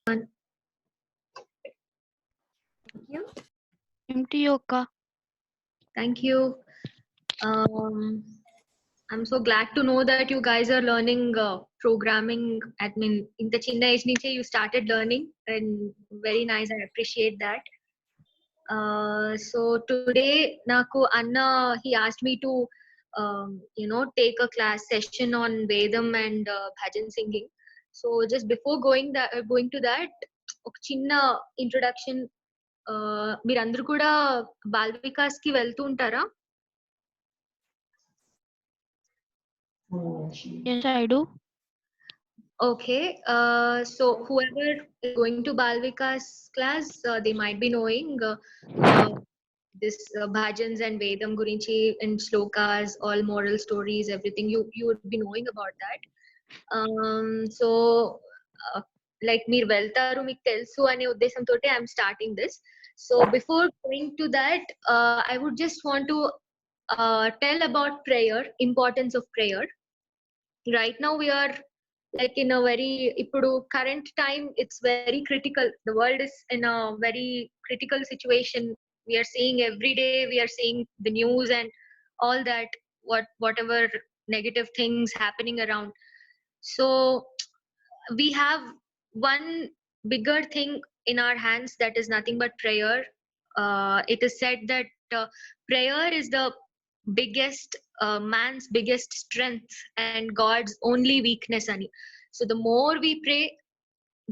Thank you. Empty yoga. Thank you. I'm so glad to know that you guys are learning programming. I mean, in the chinna age niche you started learning, and very nice. I appreciate that. So today, Naku Anna, he asked me to, take a class session on Vedam and Bhajan singing. So just before going to that, ఒక చిన్న introduction. మీరందరూ కూడా ball Vikas కి వెళ్తూ ఉంటారా? Yes, I do. Okay, so whoever is going to Bal Vikas class, they might be knowing this Bhajans and Vedam Gurinchi and Shlokas, all moral stories, everything. You would be knowing about that. So, like మీరు వెళ్తారు మీకు తెలుసు అనే ఉద్దేశంతో I'm starting this. So before going to that, I would just want to tell about prayer, importance of prayer. Right now we are like in a very ipudu current time, it's very critical. The world is in a very critical situation. We are seeing every day, we are seeing the news and all that, whatever negative things happening around. So we have one bigger thing in our hands, that is nothing but prayer. It is said that prayer is the biggest man's biggest strength and God's only weakness ani. So the more we pray,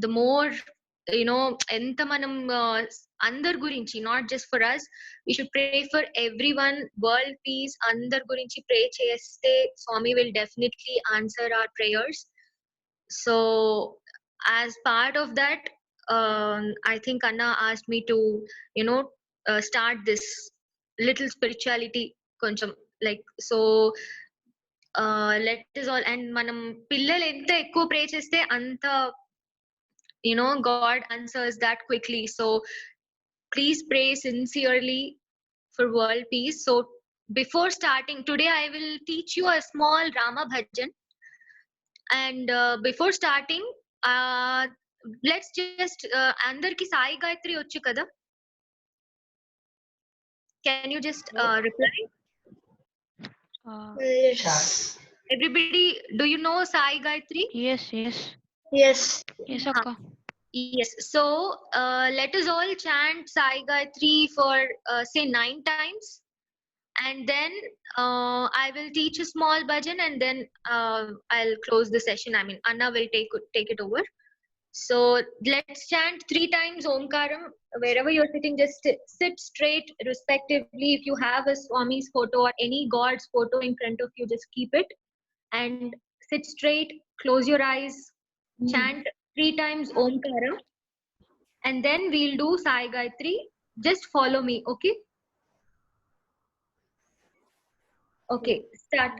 the more ఎంత మనం అందరి గురించి, not just for us, we should pray for everyone, world peace, అందరి గురించి pray చేస్తే Swami will definitely answer our prayers. So as part of that, I think Anna asked me to start this little spirituality koncham, like so let us all, and manam pillalu enta ekku pray cheste anta God answers that quickly. So please pray sincerely for world peace. So before starting today, I will teach you a small Rama Bhajan. And before starting, let's just andarki Sai Gayatri vachu kada? Can you just reply? Yes. Everybody, do you know Sai Gayatri? Yes. Yes. Yes, Akka. Yes. So let us all chant Sai Gayatri for say 9 times. And then I will teach a small bhajan, and then I'll close the session. I mean, Anna will take it over. So let's chant 3 times Omkaram. Wherever you're sitting, just sit straight respectively. If you have a Swami's photo or any God's photo in front of you, just keep it and sit straight, close your eyes, chant 3 times Omkaram, and then we'll do Sai Gayatri. Just follow me, okay? Okay, start.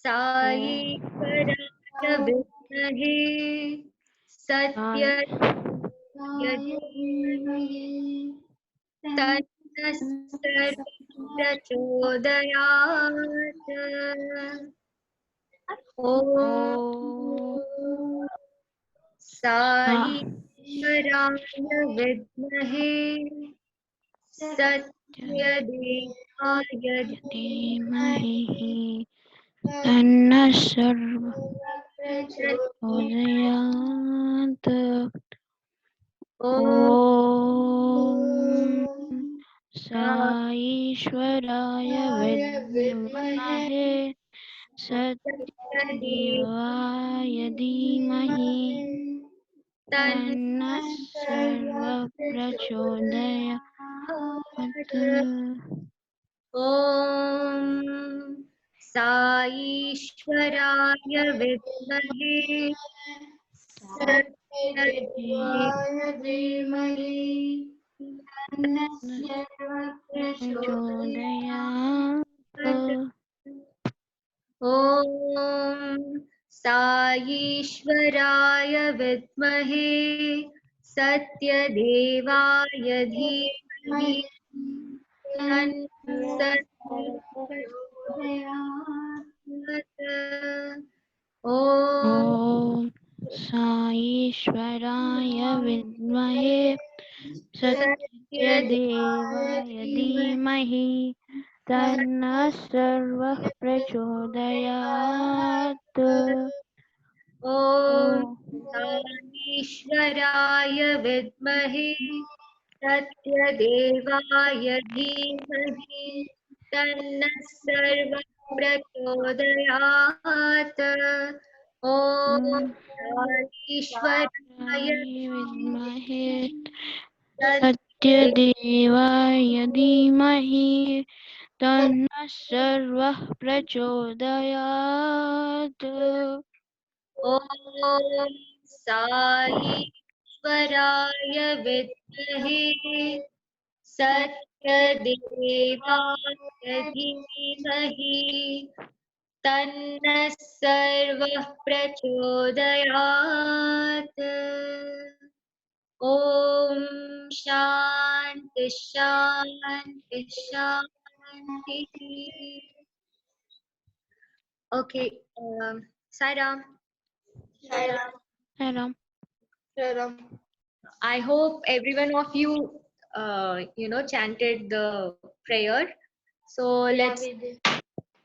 Sai Acuity विद्महे सत्य प्रचोदयात्। ॐ साई ईश्वराय विद्महे सत्यदेवाय धीमहि तन्नः प्रचोदयात्। ॐ साईश्वराय विद्महे सत्यदेवाय धीमहि तन्नः प्रचोदयात्। ॐ साईश्वराय विद्महे सत्यदेवाय धीमहि प्रचोदयात् ॐ साईश्वराय विद्महे सत्यदेवाय धीमहि तन्नः प्रचोदयात्। ॐ ॐ साईश्वराय विद्महे सत्यदेवाय धीमहि तन्नः सर्वः प्रचोदयात्। ॐ ॐ ईश्वराय विद्महे सत्यदेवाय धीमहि तन्नः सर्वः प्रचोदयात्। ॐ ईश्वराय विद्महे सत्यदेवाय सत्यदेवाय धीमहि तन्नः सर्वः प्रचोदयात्। ॐ साईश्वराय विद्महे सत्यदेवाय धीमहि तन्नः सर्वः प्रचोदयात्। ॐ शान्ति शान्ति शान्तिः। Okay, Sai Ram. Ram. I hope every one of you, chanted the prayer. So let's,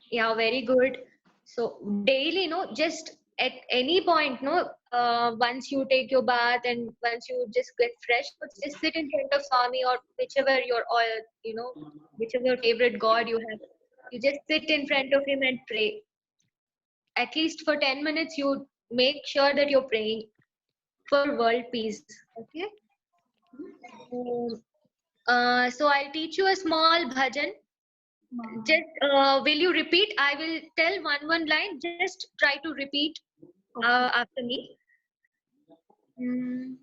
yeah, very good. So daily, just at any point, once you take your bath and once you just get fresh, just sit in front of Swami or whichever your, or whichever favorite God you have. You just sit in front of him and pray. At least for 10 minutes, you make sure that you're praying for world peace. Okay. So I'll teach you a small bhajan. Just will you repeat? I will tell one line. Just try to repeat after me. Mm,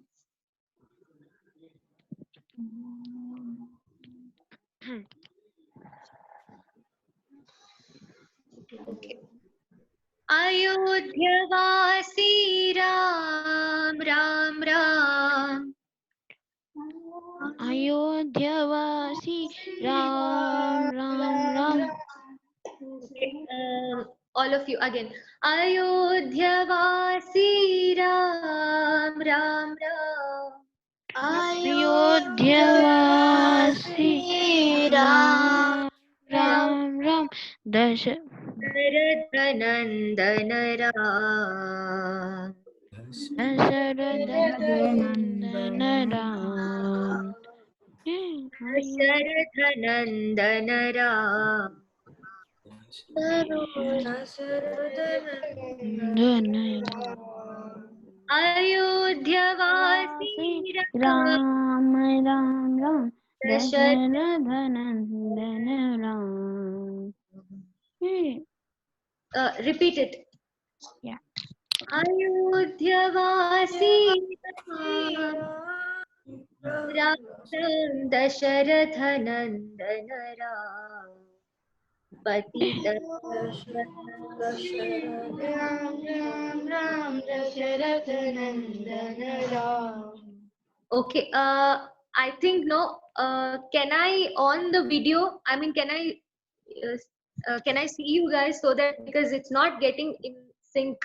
okay. अयोध्यवासी Ram Ram Ram अयोध्यवासी Ram Ram Ram. Okay, all of you again. अयोध्यवासी Ram Ram Ram अयोध्यवासी Ram Ram Ram. Dasharathnandan Ram Dasharathnandan Ram. Dasharathnandan Ram अयोध्यवासी Ram Ram Ram. Dasharath Dasharathnandan Ram. repeat it. Yeah. अयोध्यवासी Ram दशरथनन्दन राम पतित Okay, I think no. Can I on the video? I mean, can I see you guys so that because it's not getting in sync.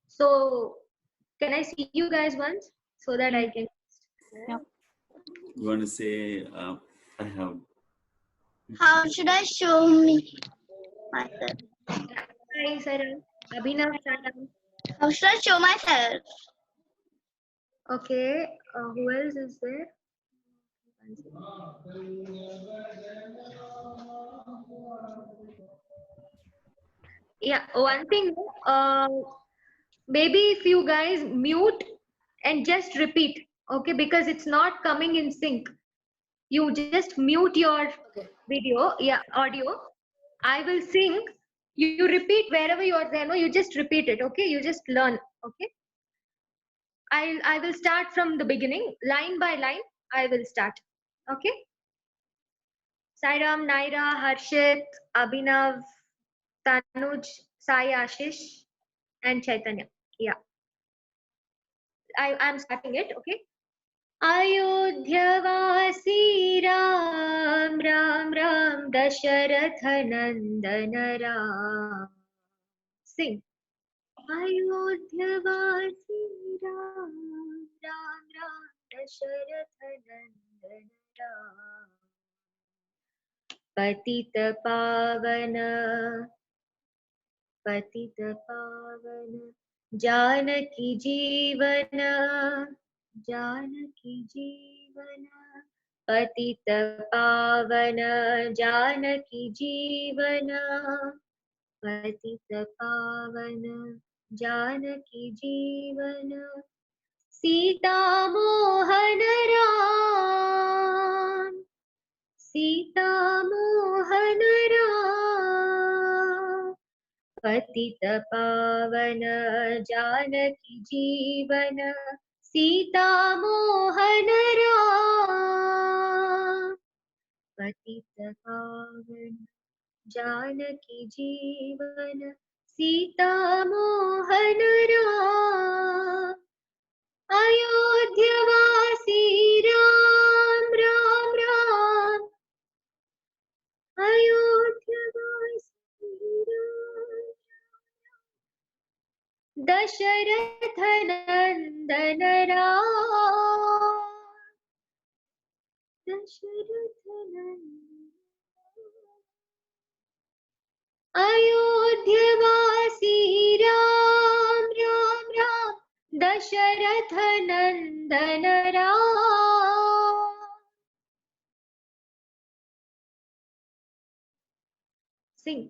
So can I see you guys once so that I can? Yep. You want to say, I have. How should I show me myself? Hi, Sarah. Abhinav, Sarah. How should I show myself? Okay. Who else is there? Yeah. One thing. Maybe if you guys mute and just repeat, okay, because it's not coming in sync. You just mute your video, yeah, audio. I will sing. You repeat wherever you are there. No, you just repeat it, okay? You just learn, okay? I will start from the beginning, line by line. I will start, okay? Sairam, Naira, Harshit, Abhinav, Tanuj, Sai Ashish, and Chaitanya. Yeah, I'm starting it. Okay. अयोध्यवासी Ram Ram Ram Dasharath नंदन राम सिंह अयोध्यवासी राम राम राम दशरथ नंदन राम पतित पावन जानकी जीवन जानकी जीवन पतित पावन जानकी जीवन पतित पावन जानकी जीवन सीता मोहन राम सीता मोहन राम पतित पावन जानकी जीवन सीता मोहन राम पतित पावन जानकी जीवन सीता मोहन राम अयोध्यवासी राम राम राम अयोध्यवासी राम दशरथ नंदन राम दशरथ नंदन अयोध्यवासी राम राम राम दशरथ नंदन राम सिंह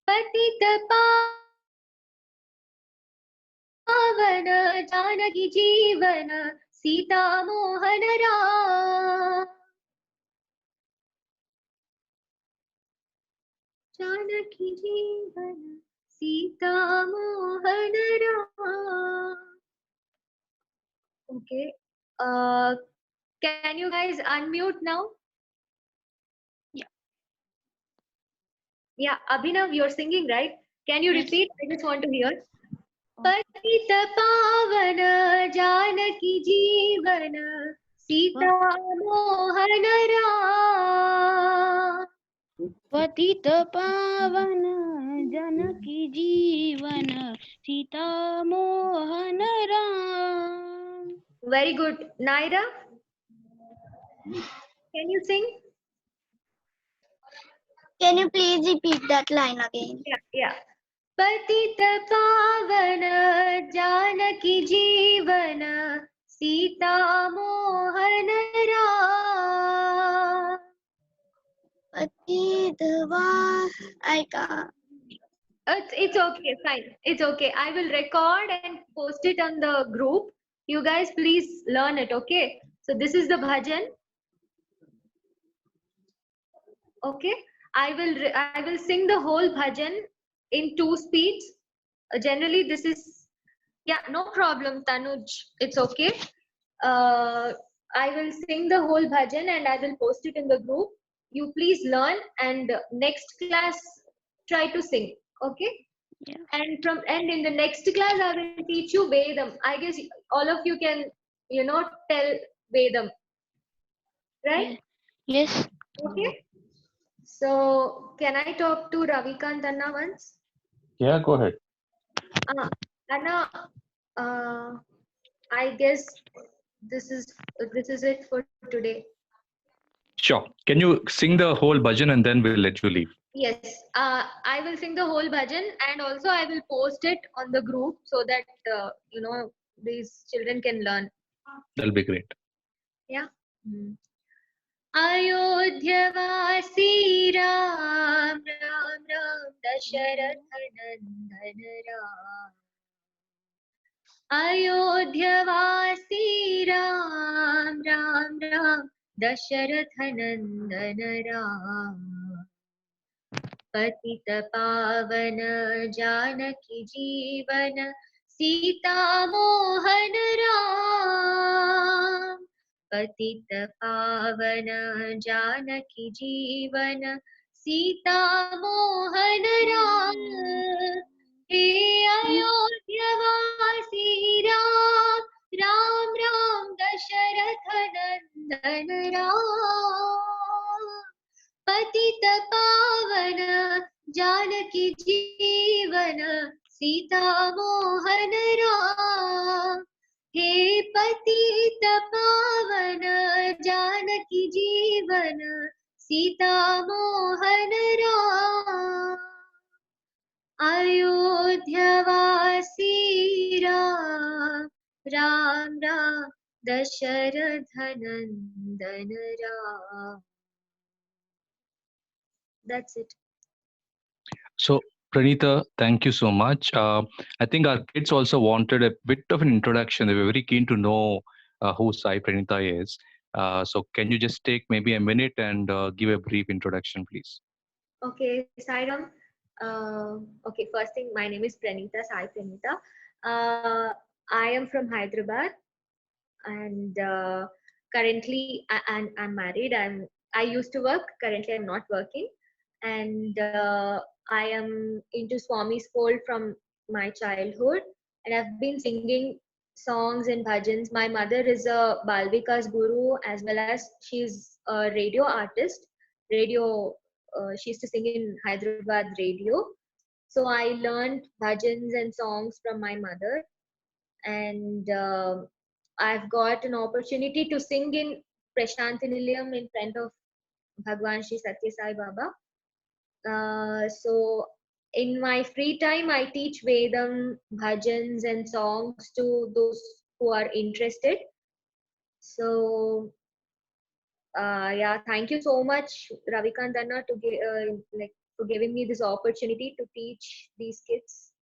पतित पावन जानकी जीवन सीता मोहन राम जानकी जीवन Sita Mohan Ram okay can you guys unmute now yeah Abhinav you're singing right can you Yes. repeat I just want to hear पतित पावन जानकी जीवन सीता मोहन राम पतित पावन जानकी जीवन Sita Mohan Ram very good Naira can you sing Can you please repeat that line again? yeah पतित पावन जानकी जीवन Sita Mohan Ram I can't. it's okay fine it's okay I will record and post it on the group you guys please learn it okay so this is the bhajan okay I will sing the whole bhajan in 2 speeds generally this is yeah no problem Tanuj it's okay I will sing the whole bhajan and I will post it in the group you please learn and next class try to sing okay Yeah. and in the next class I will teach you Vedam I guess all of you can tell Vedam right Yes. okay so can I talk to Ravikant Anna once Yeah, go ahead. Anna I guess this is it for today Sure. Can you sing the whole bhajan and then we'll let you leave? yes I will sing the whole bhajan and also I will post it on the group so that these children can learn That'll be great. yeah अयोध्यवासी Ram Ram Ram Dasharath नंदन राम अयोध्यवासी राम राम राम दशरथ नंदन राम पतित पावन जानकी जीवन सीता मोहन राम पतित पावन जानकी जीवन सीता मोहन राम हे अयोध्यवासी राम राम राम दशरथ नंदन राम पतित पावन जानकी जीवन सीता मोहन राम हे पतित पावन जानकी जीवन सीता मोहन राम अयोध्यवासी राम राम राम दशरथ नंदन Ram. That's it. So, Pranita, thank you so much. I think our kids also wanted a bit of an introduction. They were very keen to know who Sai Pranita is. So, can you just take maybe a minute and give a brief introduction, please? Okay, Sairam. Okay, first thing, my name is Pranita, Sai Pranita. I am from Hyderabad, and currently I'm married. I used to work. Currently, I'm not working, and I am into Swami's fold from my childhood, and I've been singing songs and bhajans. My mother is a Balvika's guru, as well as she's a radio artist. Radio, she used to sing in Hyderabad radio. So I learned bhajans and songs from my mother, and I've got an opportunity to sing in Prashanti Nilayam in front of Bhagwan Shri Satya Sai Baba. So in my free time, I teach Vedam, bhajans, and songs to those who are interested. So yeah, thank you so much, Ravikant Anna, to for giving me this opportunity to teach these kids.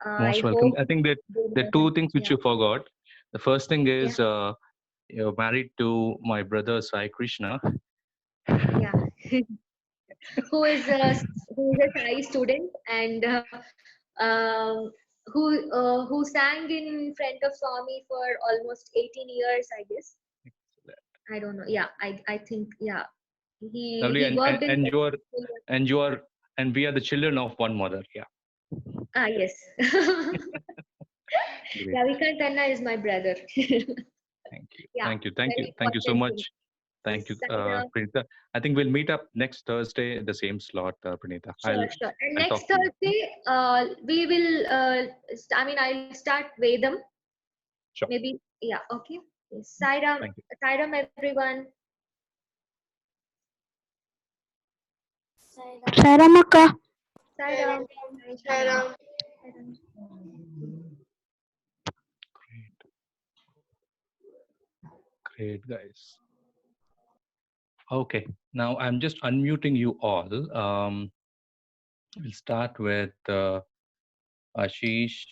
I Most welcome. hope I think that they the learn. two things which Yeah, you forgot. The first thing yeah, is you're married to my brother Sai Krishna. yeah. Who is a Sai student, and who sang in front of Swami for almost 18 years, I guess. I don't know. Yeah, I think, yeah. Lovely, He worked in. and you are and we are the children of one mother. Yeah. Ah, yes. Great. Ravikant Tanna is my brother. Thank you. Yeah, Thank you. Thank you. very Thank you so important thing. much. Thank you, Saira. Pranita. I think we'll meet up next Thursday at the same slot, Pranita. Sure, sure. And I'll next talk to you. Thursday, we will. I'll start Vedam. Sure. Maybe. Yeah. Okay. Yes. Sairam. Thank you. Sairam, everyone. Sairam akka. Sairam. Sairam. Great, guys. Okay. Now I'm just unmuting you all. We'll start with Ashish.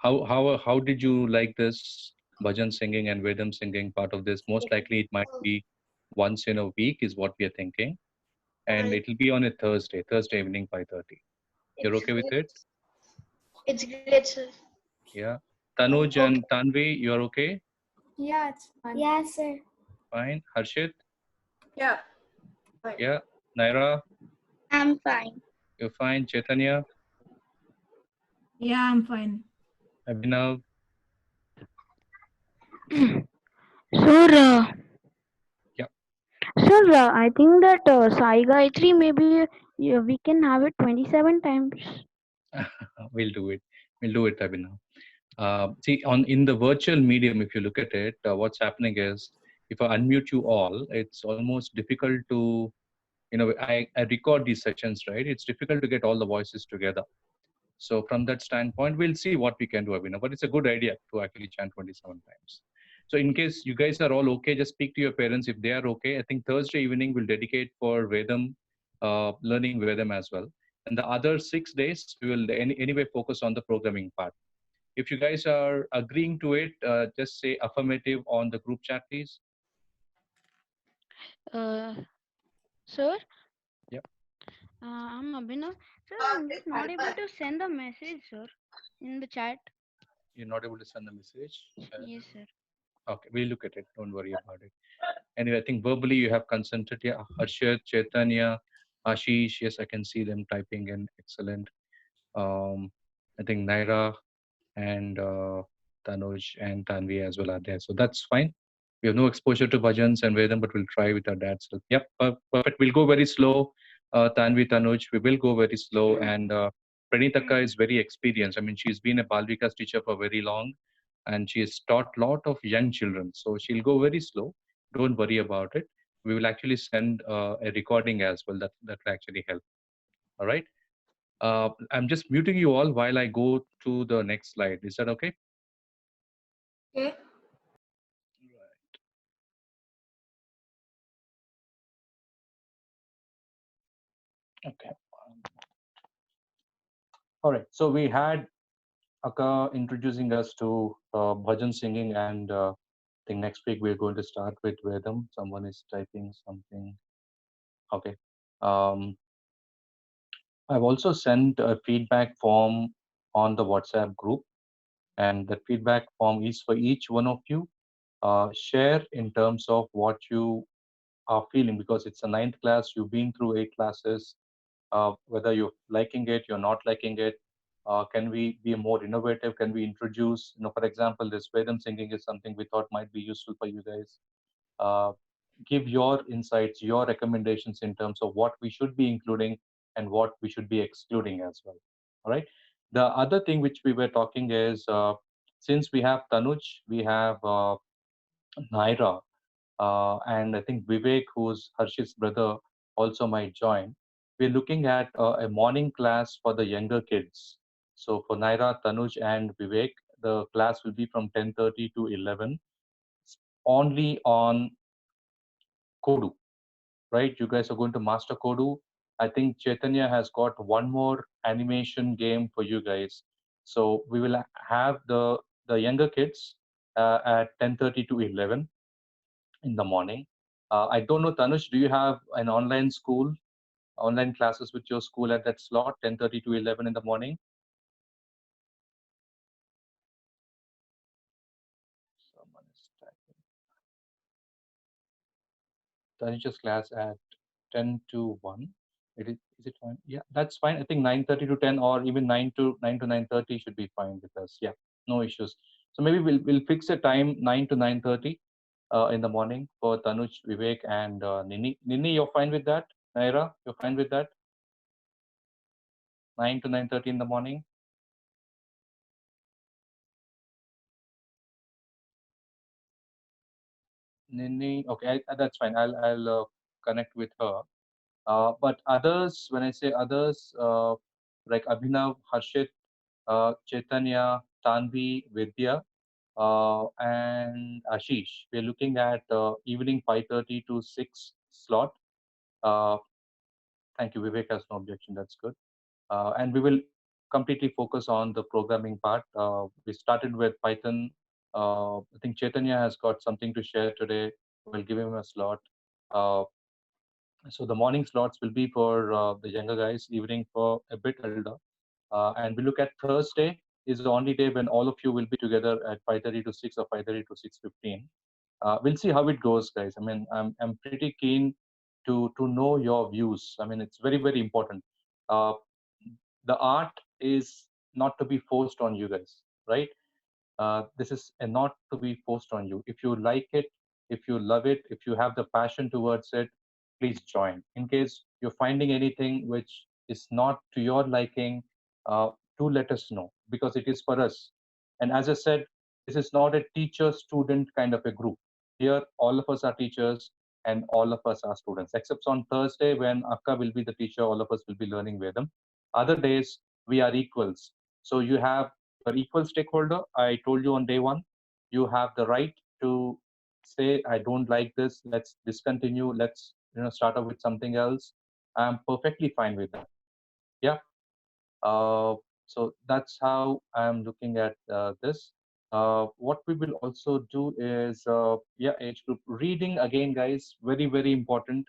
How did you like this bhajan singing and Vedam singing part of this? Most likely it might be once in a week is what we are thinking, and it will be on a Thursday evening 5:30. You're okay with it? It's great, sir. Yeah. Tanuj and Tanvi, you're okay? Yeah, it's fine. Yeah, sir. Fine. Harshit? Yeah. Fine. Yeah. Naira? I'm fine. You're fine. Chaitanya? Yeah, I'm fine. Abhinav? Sir, Yeah. sir, I think that Sai Gayatri maybe we can have it 27 times. We'll do it. We'll do it, Abhinav. See, in the virtual medium, if you look at it, what's happening is if I unmute you all, it's almost difficult to, I record these sessions, right? It's difficult to get all the voices together. So from that standpoint, we'll see what we can do, Abhinav. But it's a good idea to actually chant 27 times. So in case you guys are all okay, just speak to your parents. If they are okay, I think Thursday evening we'll dedicate for Vedam, learning Vedam as well. And the other 6 days, we will anyway focus on the programming part. If you guys are agreeing to it, just say affirmative on the group chat, please. Uh, Sir, Yep. I'm Abhinav. Sir, I'm just not able to send a message, sir, in the chat. You're not able to send a message. Yes, sir. Okay, we'll look at it. Don't worry about it. Anyway, I think verbally you have consented. Yeah, Harshit, Chaitanya, Ashish. Yes, I can see them typing in. Excellent. I think Naira and Tanuj and Tanvi as well are there. So that's fine. We have no exposure to bhajans and Vedam, but we'll try with our dad's help. Yep, perfect. We'll go very slow. Tanvi, Tanuj, we will go very slow. And Pranitaka is very experienced. I mean, she's been a Balvikas teacher for very long, and she has taught a lot of young children. So she'll go very slow. Don't worry about it. We will actually send a recording as well. That will actually help. All right. I'm just muting you all while I go to the next slide. Is that okay? Okay. Okay. All right. So we had Akka introducing us to bhajan singing, and I think next week we're going to start with Vedam. Someone is typing something. Okay. Um, I've also sent a feedback form on the WhatsApp group, and the feedback form is for each one of you. Share in terms of what you are feeling, because it's a ninth class. You've been through 8 classes. Whether you're liking it, you're not liking it. Can we be more innovative? Can we introduce, for example, this Vedam singing is something we thought might be useful for you guys. Uh, give your insights, your recommendations in terms of what we should be including and what we should be excluding as well. All right. The other thing which we were talking is, since we have Tanuj, we have Naira, and I think Vivek, who's Harshit's brother, also might join. We're looking at a morning class for the younger kids. So for Naira, Tanuj, and Vivek, the class will be from 10:30 to 11, only on Kodu, right? You guys are going to master Kodu. I think Chaitanya has got one more animation game for you guys. So we will have the younger kids at 10:30 to 11 in the morning. I don't know, Tanush, do you have an online school, online classes with your school at that slot, 10:30 to 11 in the morning? Someone is typing. Tanush's class at 10 to 1. Is it fine? Yeah, that's fine. I think 9:30 to 10, or even 9 to 9:30 should be fine with us. Yeah, no issues. So maybe we'll fix a time 9 to 9:30 in the morning for Tanuj, Vivek, and Nini. Nini, you're fine with that? Naira, you're fine with that? 9 to 9:30 in the morning. Nini, okay, that's fine. I'll connect with her. But others, when I say others, like Abhinav, Harshit, Chaitanya, Tanvi, Vidya, and Ashish, we're looking at evening 5:30 to 6 slot. Uh, Thank you. Vivek has no objection. That's good. And we will completely focus on the programming part. We started with Python. I think Chaitanya has got something to share today. We'll give him a slot. Uh, so the morning slots will be for the younger guys, evening for a bit elder. And we look at Thursday is the only day when all of you will be together at 5:30 to 6 or 5:30 to 6:15. We'll see how it goes, guys. I mean, I'm pretty keen to know your views. I mean, it's very, very important. Uh, the art is not to be forced on you guys, right? This is a not to be forced on you. If you like it, if you love it, if you have the passion towards it, please join. In case you're finding anything which is not to your liking, uh, do let us know, because it is for us. And as I said, this is not a teacher student kind of a group. Here, all of us are teachers and all of us are students, except on Thursday when Akka will be the teacher, all of us will be learning Vedam. Other days, we are equals. So you have your equal stakeholder. I told you on day one, you have the right to say, I don't like this, let's discontinue, let's start off with something else. I'm perfectly fine with that. Yeah. uh, so that's how I'm looking at this. What we will also do is, yeah, age group reading again, guys, very, very important.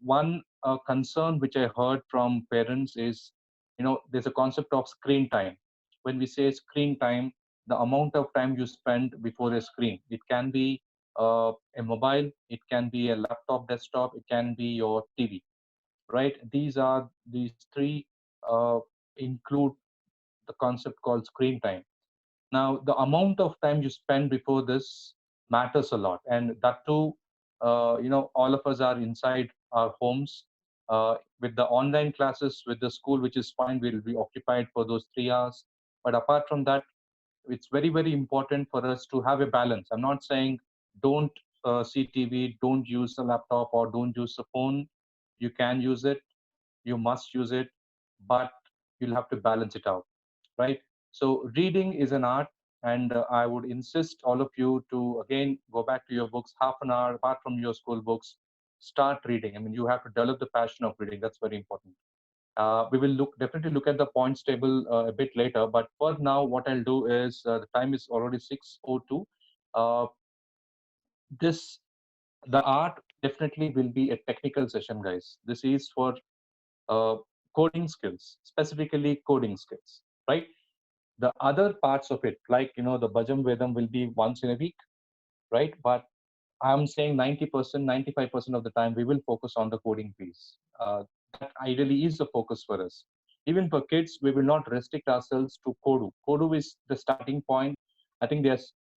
one concern which I heard from parents is, there's a concept of screen time. When we say screen time, the amount of time you spend before a screen, it can be a mobile, it can be a laptop, desktop, it can be your TV, right? These three include the concept called screen time. Now, the amount of time you spend before this matters a lot, and that too, all of us are inside our homes. With the online classes, with the school, which is fine, we'll be occupied for those 3 hours. But apart from that, it's very, very important for us to have a balance. I'm not saying don't see TV, don't use the laptop, or don't use the phone. You can use it, you must use it, but you'll have to balance it out, right? So reading is an art, and I would insist all of you to again go back to your books, half an hour apart from your school books. Start reading. I mean, you have to develop the passion of reading. That's very important. We will definitely look at the points table a bit later, but for now, what I'll do is the time is already 6:02. Uh, this the art definitely will be a technical session, guys. This is for uh, coding skills, specifically coding skills, right? The other parts of it, like the Bhajam Vedam, will be once in a week, right? But I'm saying 90%, 95% of the time we will focus on the coding piece. That ideally is the focus for us. Even for kids, we will not restrict ourselves to Kodu. Kodu is the starting point. I think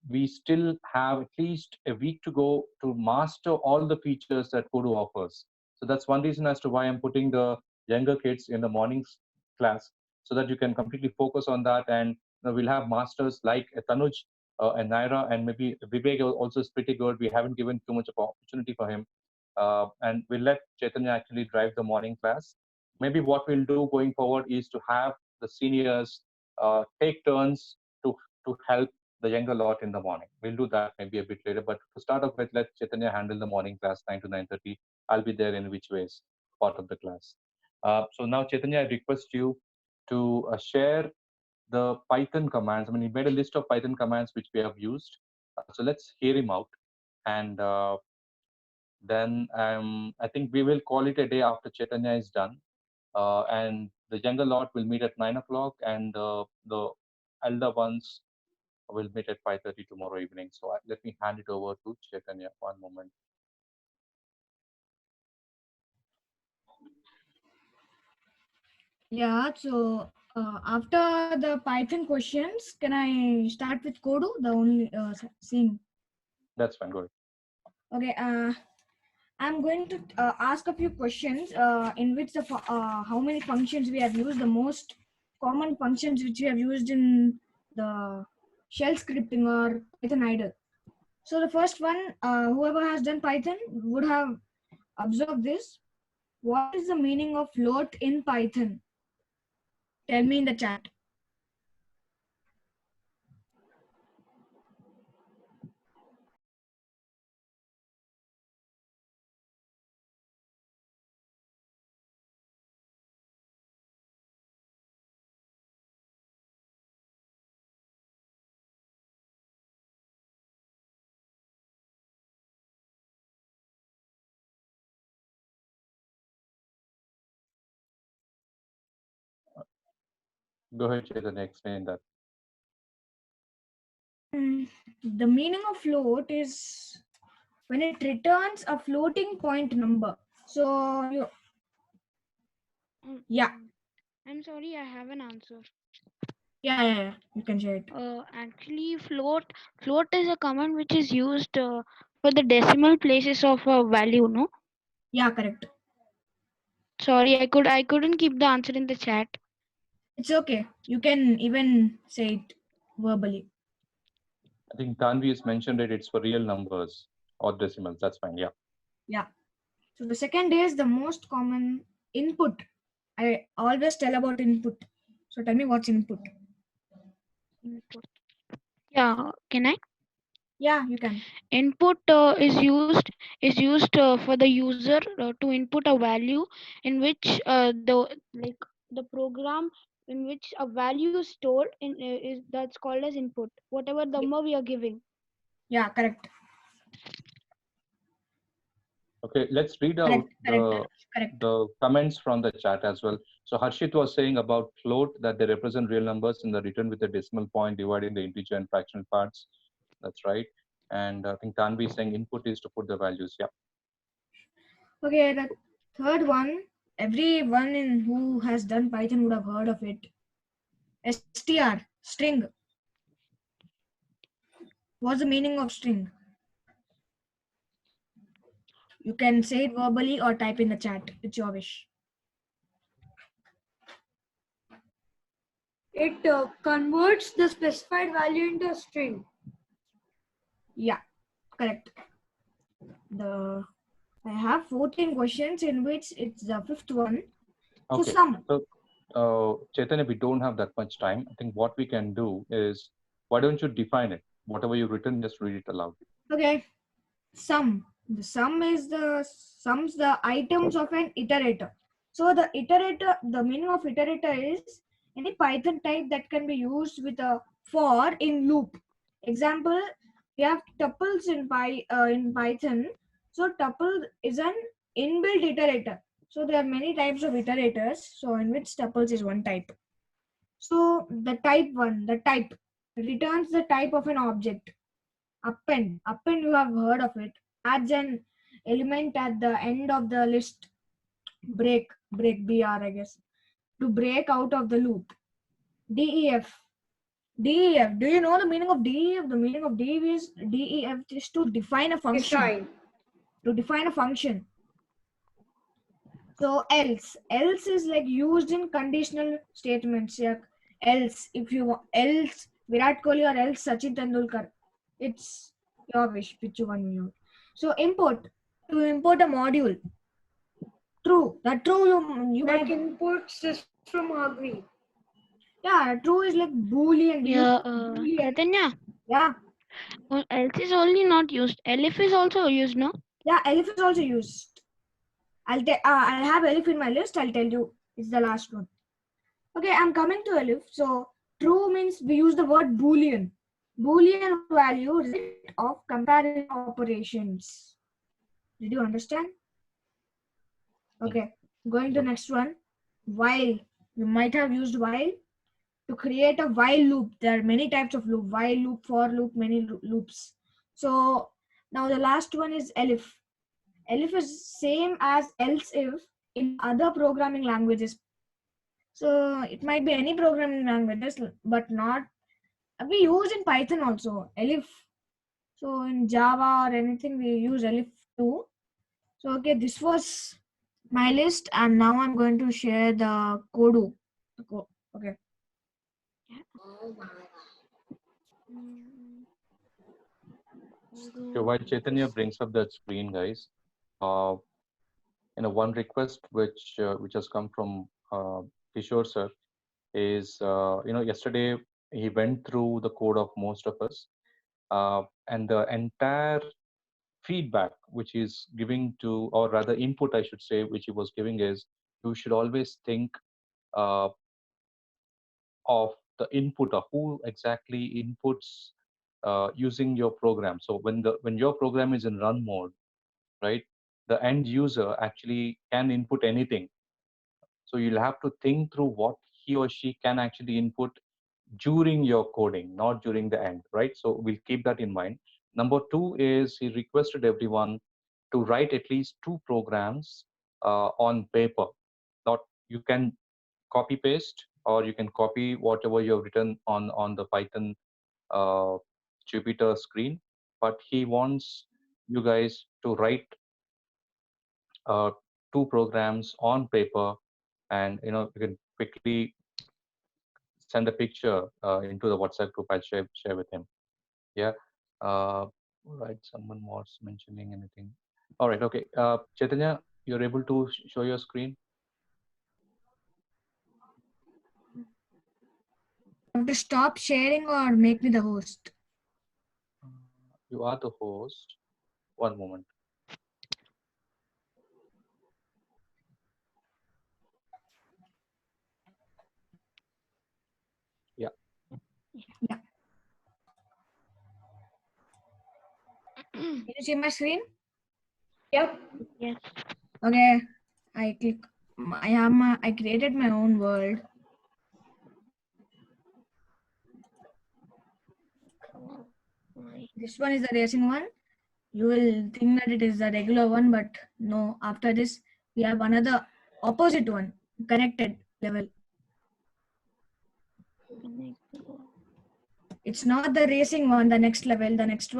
we still have at least a week to go to master all the features that Kodu offers. So that's one reason as to why I'm putting the younger kids in the mornings class, so that you can completely focus on that. And we'll have masters like Tanuj and Naira, and maybe Vivek also is pretty good. We haven't given too much of opportunity for him. And we'll let Chaitanya actually drive the morning class. Maybe what we'll do going forward is to have the seniors take turns to help the younger lot in the morning. We'll do that maybe a bit later. But to start off with, let Chaitanya handle the morning class 9 to 9:30. I'll be there in which ways part of the class. So now, Chaitanya, I request you to share the Python commands. I mean, he made a list of Python commands which we have used. So let's hear him out. And then I think we will call it a day after Chaitanya is done. And the younger lot will meet at 9 o'clock, and the elder ones will meet at 5:30 tomorrow evening. So let me hand it over to Chaitanya. One moment. Yeah, so after the Python questions, can I start with Kodu? The only thing. That's fine. Go ahead. Okay. I'm going to ask a few questions in which the how many functions we have used, the most common functions which we have used in the shell scripting or Python idle. So the first one, whoever has done Python would have observed this. What is the meaning of float in Python? Tell me in the chat. Go ahead, Chaitanya. Explain that. The meaning of float is when it returns a floating point number. So yeah. I'm sorry, I have an answer. Yeah. You can share it. Actually, float is a command which is used for the decimal places of a value. No, Yeah, correct. sorry, I couldn't keep the answer in the chat. It's okay. You can even say it verbally. I think Tanvi has mentioned it. It's for real numbers or decimals. That's fine. Yeah. Yeah. So the second is the most common input. I always tell about input. So tell me what's input. Input. Yeah, can I? Yeah, you can. Input is used for the user to input a value in which the program in which a value is stored in is that's called as input. Whatever number we are giving. Yeah, correct. Okay, let's read out Correct. the comments from the chat as well. So Harshit was saying about float that they represent real numbers and they're written with a decimal point dividing the integer and fractional parts. That's right. And I think Tanvi is saying input is to put the values. Yeah. Okay, the third one, everyone who has done Python would have heard of it. str, string. What's the meaning of string? You can say it verbally or type in the chat. It's your wish. It converts the specified value into a string. Yeah, correct. I have 14 questions in which it's the fifth one. Okay. So sum. So Chaitanya, we don't have that much time. I think what we can do is, why don't you define it? Whatever you've written, just read it aloud. Okay. Sum. The sum is the items of an iterator. So the iterator, the meaning of iterator is any Python type that can be used with a for in loop. Example, we have tuples in Python. So tuple is an inbuilt iterator. So there are many types of iterators. So in which tuples is one type. So the type returns the type of an object. Append you have heard of it, adds an element at the end of the list. Break br, I guess, to break out of the loop. Def, do you know the meaning of def? The meaning of def is to define a function. To define a function. So else is like used in conditional statements. Like else, if you want, else Virat Kohli or else Sachin Tendulkar. It's your wish, which one you want. So import, to import a module. True, that true you Like might. import system agree. Yeah, true is like boolean. Yeah, Boolean. Chaitanya. Yeah. Else is only not used. Elif is also used, no? Yeah, elif is also used. I'll have elif in my list. I'll tell you. It's the last one. Okay, I'm coming to elif. So true means we use the word boolean. Boolean value result of comparison operations. Did you understand? Okay, going to next one. While. You might have used while to create a while loop. There are many types of loop. While loop, for loop, many loops. So now the last one is elif. Elif is same as else if in other programming languages. So it might be any programming languages, but not. We use in Python also elif. So in Java or anything we use elif too. So okay, this was my list, and now I'm going to share the Kodu. Okay. Okay, while Chaitanya brings up that screen, guys, one request which has come from Kishore sir is, yesterday he went through the code of most of us, and the entire feedback which is giving to, or rather input I should say, which he was giving is, you should always think of the input of who exactly inputs using your program. So when your program is in run mode, right, the end user actually can input anything. So you'll have to think through what he or she can actually input during your coding, not during the end, right? So we'll keep that in mind. Number two is he requested everyone to write at least 2 programs on paper. Not, you can copy paste or you can copy whatever you have written on the Python Jupyter screen, but he wants you guys to write 2 programs on paper, and you can quickly send a picture into the WhatsApp group. I'll share with him. Yeah. Right. Someone was mentioning anything. All right. Okay. Chaitanya, you're able to show your screen. Have to stop sharing or make me the host? You are the host. One moment. Yeah. Yeah. Can you see my screen? Yep. Yes. Okay, I click. I created my own world. This one is the racing one. You will think that it is the regular one, but no. After this, we have another opposite one, connected level. It's not the racing one. The next level, the next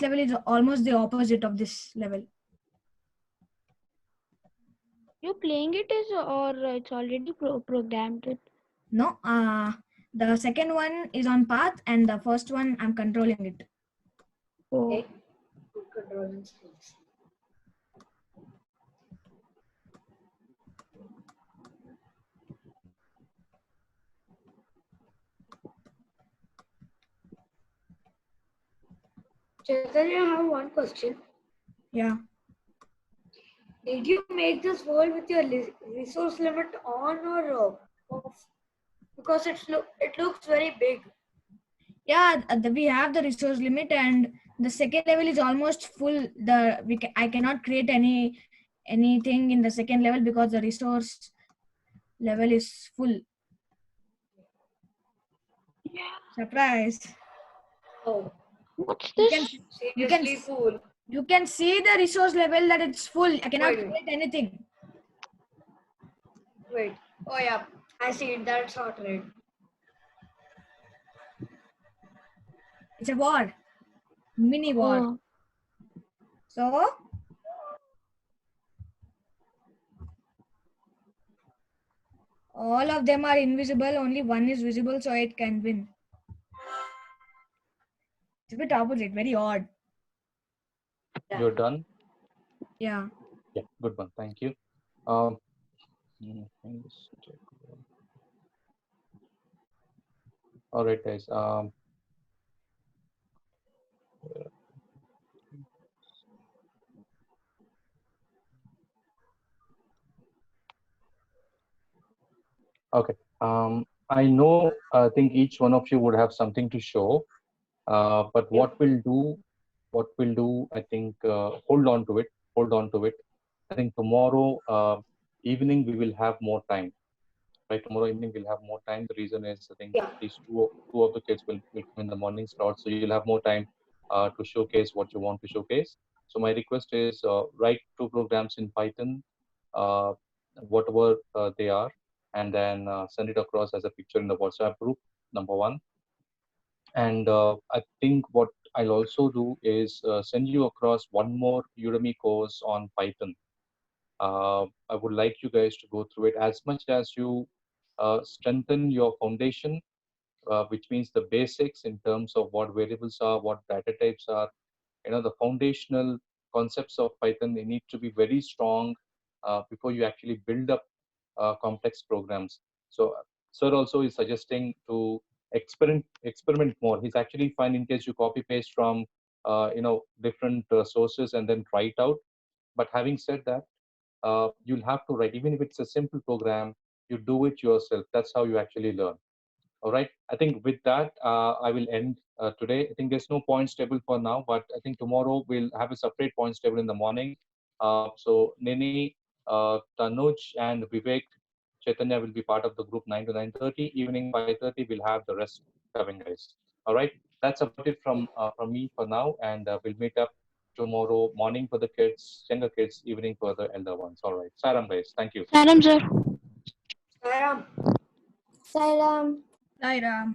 level is almost the opposite of this level. You playing it is or it's already programmed it? No, the second one is on path, and the first one I'm controlling it. Oh. Okay. Good controlling skills. Chaitanya, I have one question. Yeah. Did you make this world with your resource limit on or off? Because it looks very big. Yeah, we have the resource limit, and the second level is almost full. I cannot create anything in the second level because the resource level is full. Yeah. Surprise! Oh, What's You this? can seriously cool. you can see the resource level that it's full. I cannot Wait. create anything. Wait. Oh yeah, I see it. That's hot red. It's a war, mini war. Oh. So all of them are invisible. Only one is visible, so it can win. It's a bit opposite. Very odd. You're done? Yeah. Yeah, good one. Thank you. All right, guys. Okay. I know. I think each one of you would have something to show. But what we'll do, I think, hold on to it. Hold on to it. I think tomorrow evening we will have more time. Right, tomorrow evening we'll have more time. The reason is I think Yeah. at least two of the kids will come in the morning slot, so you'll have more time to showcase what you want to showcase. So my request is write 2 programs in Python, uh, whatever they are, and then send it across as a picture in the WhatsApp group. Number one. And I think what I'll also do is send you across one more Udemy course on Python. I would like you guys to go through it as much as you strengthen your foundation, which means the basics in terms of what variables are, what data types are. The foundational concepts of Python, they need to be very strong before you actually build up complex programs. So sir also is suggesting to experiment more. He's actually fine in case you copy paste from different sources and then try it out. But having said that, you'll have to write, even if it's a simple program, you do it yourself. That's how you actually learn. All right. I think with that, I will end today. I think there's no points table for now, but I think tomorrow we'll have a separate points table in the morning. So Nini, Tanuj, and Vivek, Chaitanya will be part of the group 9 to 9:30. Evening 5:30, we'll have the rest coming, guys. All right. That's about it from me for now, and we'll meet up tomorrow morning for the kids, younger kids, evening for the elder ones. All right. Saram, guys. Thank you. Saram, sir. Sairam. Sairam. Sairam.